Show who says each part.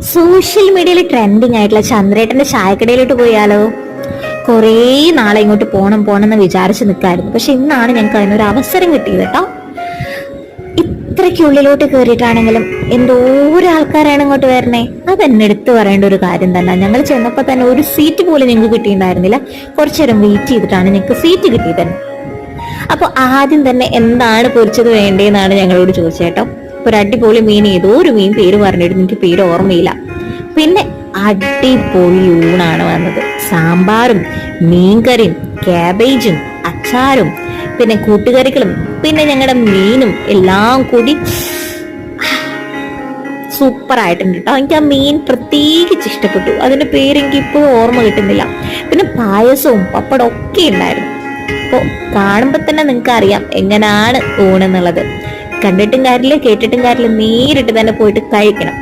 Speaker 1: Social മീഡിയയിൽ trending ആയിട്ടുള്ള ചന്ദ്രേട്ടന്റെ ചായക്കടയിലോട്ട് പോയാലോ? കുറേ നാളെ ഇങ്ങോട്ട് പോണം എന്ന് വിചാരിച്ച് നിൽക്കായിരുന്നു. പക്ഷെ ഇന്നാണ് ഞങ്ങൾക്ക് അതിനൊരു അവസരം കിട്ടിയത് കേട്ടോ. ഇത്രയ്ക്കുള്ളിലോട്ട് കയറിയിട്ടാണെങ്കിലും എന്തോരം ആൾക്കാരാണ് ഇങ്ങോട്ട് വരണേ. അതെന്നെ എടുത്തു പറയേണ്ട ഒരു കാര്യം തന്നെ. ഞങ്ങൾ ചെന്നപ്പോൾ തന്നെ ഒരു സീറ്റ് പോലും ഞങ്ങൾക്ക് കിട്ടിയിട്ടുണ്ടായിരുന്നില്ല. കുറച്ചു നേരം വെയിറ്റ് ചെയ്തിട്ടാണ് ഞങ്ങൾക്ക് സീറ്റ് കിട്ടിയത് തന്നെ. അപ്പൊ ആദ്യം തന്നെ എന്താണ് പൊരിച്ചത് വേണ്ടതെന്നാണ് ഞങ്ങളോട് ചോദിച്ചേട്ടോ. ഒരു അടിപൊളി മീൻ, ഏതോ ഒരു മീൻ പേര് പറഞ്ഞിട്ട് എനിക്ക് പേര് ഓർമ്മയില്ല. പിന്നെ അടിപൊളി ഊണാണ് വന്നത്. സാമ്പാറും മീൻകറിയും ക്യാബേജും അച്ചാറും പിന്നെ കൂട്ടുകറികളും പിന്നെ ഞങ്ങളുടെ മീനും എല്ലാം കൂടി സൂപ്പർ ആയിട്ടുണ്ട് കേട്ടോ. എനിക്ക് ആ മീൻ പ്രത്യേകിച്ച് ഇഷ്ടപ്പെട്ടു. അതിന്റെ പേര് എനിക്ക് ഇപ്പോഴും ഓർമ്മ കിട്ടുന്നില്ല. പിന്നെ പായസവും പപ്പടം ഒക്കെ ഉണ്ടായിരുന്നു. അപ്പോൾ കാണുമ്പോൾ തന്നെ നിങ്ങൾക്ക് അറിയാം എങ്ങനെയാണ് ഊണെന്നുള്ളത്. കണ്ടിട്ടും കാര്യമില്ല കേട്ടിട്ടും കാര്യമില്ല, നേരിട്ട് തന്നെ പോയിട്ട് കഴിക്കണം.